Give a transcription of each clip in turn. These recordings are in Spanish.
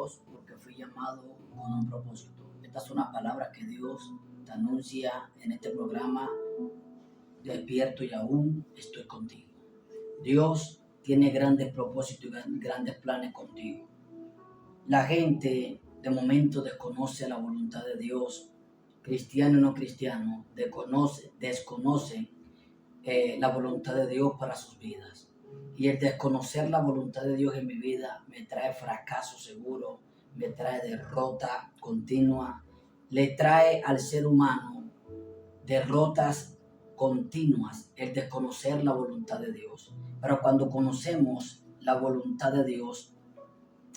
Dios porque fui llamado con un propósito. Estas son las palabras que Dios te anuncia en este programa. Despierto y aún estoy contigo. Dios tiene grandes propósitos y grandes planes contigo. La gente de momento desconoce la voluntad de Dios, cristiano o no cristiano, desconoce la voluntad de Dios para sus vidas. Y el desconocer la voluntad de Dios en mi vida me trae fracaso seguro, me trae derrota continua, le trae al ser humano derrotas continuas, el desconocer la voluntad de Dios. Pero cuando conocemos la voluntad de Dios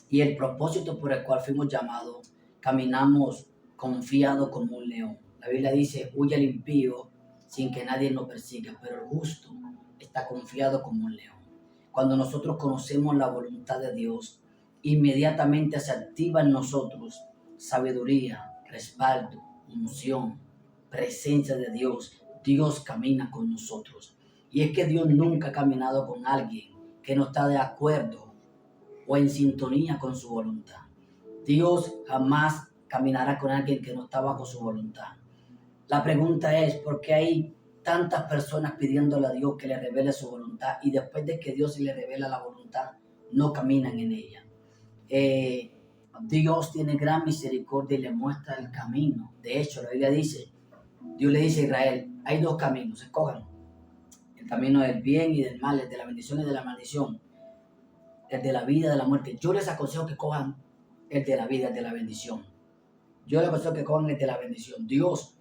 y el propósito por el cual fuimos llamados, caminamos confiados como un león. La Biblia dice, huye al impío sin que nadie lo persiga, pero el justo está confiado como un león. Cuando nosotros conocemos la voluntad de Dios, inmediatamente se activa en nosotros sabiduría, respaldo, unción, presencia de Dios. Dios camina con nosotros. Y es que Dios nunca ha caminado con alguien que no está de acuerdo o en sintonía con su voluntad. Dios jamás caminará con alguien que no está bajo su voluntad. La pregunta es, ¿por qué hay tantas personas pidiéndole a Dios que le revele su voluntad y después de que Dios le revela la voluntad, no caminan en ella? Dios tiene gran misericordia y le muestra el camino. De hecho, la Biblia dice, Dios le dice a Israel, hay dos caminos, escojan. El camino del bien y del mal, el de la bendición y de la maldición, el de la vida y de la muerte. Yo les aconsejo que cojan el de la vida, el de la bendición. Yo les aconsejo que cojan el de la bendición. Dios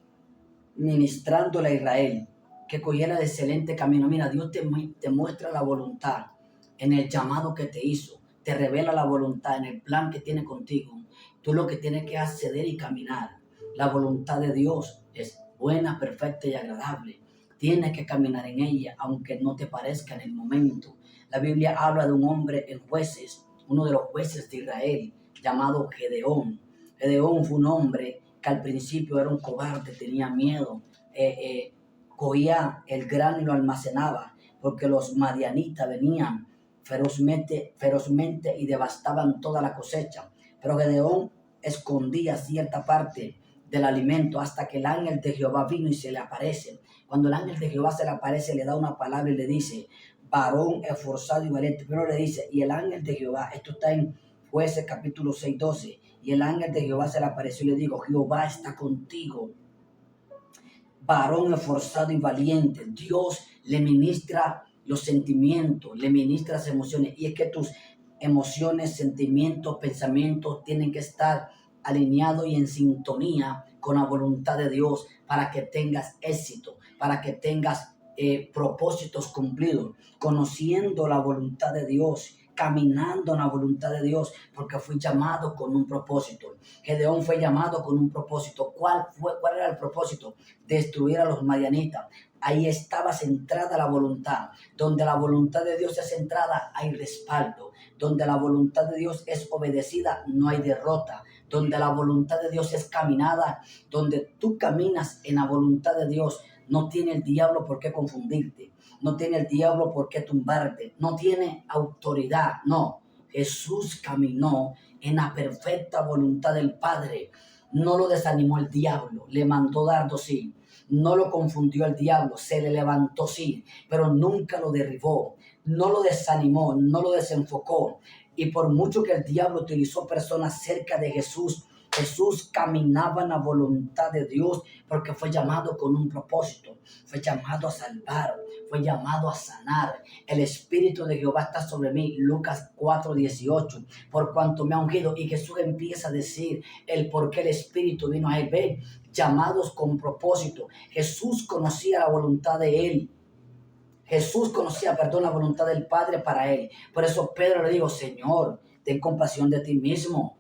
ministrándole a Israel que cogiera de excelente camino. Mira, Dios te muestra la voluntad en el llamado que te hizo, te revela la voluntad en el plan que tiene contigo. Tú lo que tienes que acceder y caminar. La voluntad de Dios es buena, perfecta y agradable. Tienes que caminar en ella, aunque no te parezca en el momento. La Biblia habla de un hombre en Jueces, uno de los jueces de Israel, llamado Gedeón. Gedeón fue un hombre que al principio era un cobarde, tenía miedo, cogía el grano y lo almacenaba, porque los madianitas venían ferozmente y devastaban toda la cosecha. Pero Gedeón escondía cierta parte del alimento hasta que el ángel de Jehová vino y se le aparece. Cuando el ángel de Jehová se le aparece, le da una palabra y le dice, varón esforzado y valiente. Pero le dice, y el ángel de Jehová, esto está en Jueces capítulo 6, 12, y el ángel de Jehová se le apareció y le dijo, Jehová está contigo, varón esforzado y valiente. Dios le ministra los sentimientos, le ministra las emociones, y es que tus emociones, sentimientos, pensamientos tienen que estar alineados y en sintonía con la voluntad de Dios para que tengas éxito, para que tengas propósitos cumplidos, conociendo la voluntad de Dios, caminando en la voluntad de Dios, porque fui llamado con un propósito. Gedeón fue llamado con un propósito. ¿Cuál era el propósito? Destruir a los madianitas. Ahí estaba centrada la voluntad. Donde la voluntad de Dios es centrada, hay respaldo. Donde la voluntad de Dios es obedecida, no hay derrota. Donde la voluntad de Dios es caminada, donde tú caminas en la voluntad de Dios, no tiene el diablo por qué confundirte, no tiene el diablo por qué tumbarte, no tiene autoridad, no. Jesús caminó en la perfecta voluntad del Padre. No lo desanimó el diablo, le mandó dardo, sí. No lo confundió el diablo, se le levantó, sí, pero nunca lo derribó, no lo desanimó, no lo desenfocó. Y por mucho que el diablo utilizó personas cerca de Jesús, Jesús caminaba en la voluntad de Dios porque fue llamado con un propósito, fue llamado a salvar, fue llamado a sanar. El Espíritu de Jehová está sobre mí, Lucas 4:18, por cuanto me ha ungido. Y Jesús empieza a decir el por qué el Espíritu vino a él. Ve, llamados con propósito. Jesús conocía la voluntad de él. Jesús conocía, la voluntad del Padre para él. Por eso Pedro le dijo, Señor, ten compasión de ti mismo.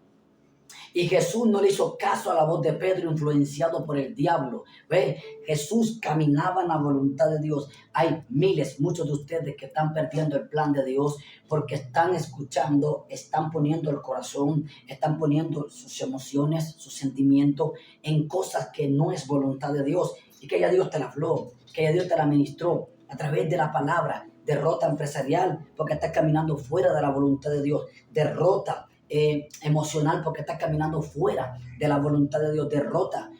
Y Jesús no le hizo caso a la voz de Pedro, influenciado por el diablo. ¿Ve? Jesús caminaba en la voluntad de Dios. Hay miles, muchos de ustedes que están perdiendo el plan de Dios porque están escuchando, están poniendo el corazón, están poniendo sus emociones, sus sentimientos en cosas que no es voluntad de Dios. Y que ya Dios te la habló, que ya Dios te la ministró a través de la palabra. Derrota empresarial porque estás caminando fuera de la voluntad de Dios. Derrota emocional porque estás caminando fuera de la voluntad de Dios, derrota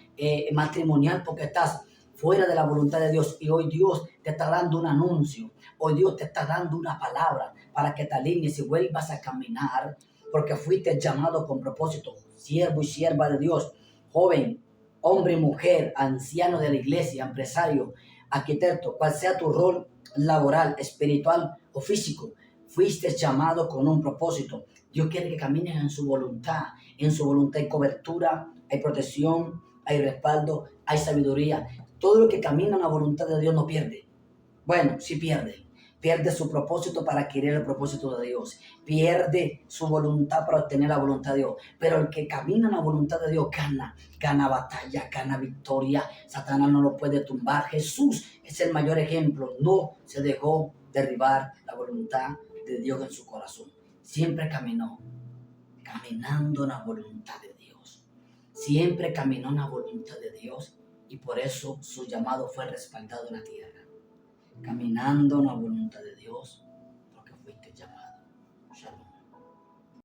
matrimonial porque estás fuera de la voluntad de Dios. Y hoy Dios te está dando un anuncio, hoy Dios te está dando una palabra para que te alinees y vuelvas a caminar, porque fuiste llamado con propósito, siervo y sierva de Dios, joven, hombre y mujer, anciano de la iglesia, empresario, arquitecto, cual sea tu rol laboral, espiritual o físico. Fuiste llamado con un propósito. Dios quiere que camines en su voluntad. En su voluntad hay cobertura, hay protección, hay respaldo, hay sabiduría. Todo lo que camina en la voluntad de Dios no pierde. Bueno, sí pierde. Pierde su propósito para adquirir el propósito de Dios. Pierde su voluntad para obtener la voluntad de Dios. Pero el que camina en la voluntad de Dios gana batalla, gana victoria. Satanás no lo puede tumbar. Jesús es el mayor ejemplo. No se dejó derribar la voluntad de Dios en su corazón. Siempre caminó, caminando en la voluntad de Dios. Siempre caminó en la voluntad de Dios y por eso su llamado fue respaldado en la tierra. Caminando en la voluntad de Dios, porque fuiste llamado. Shalom.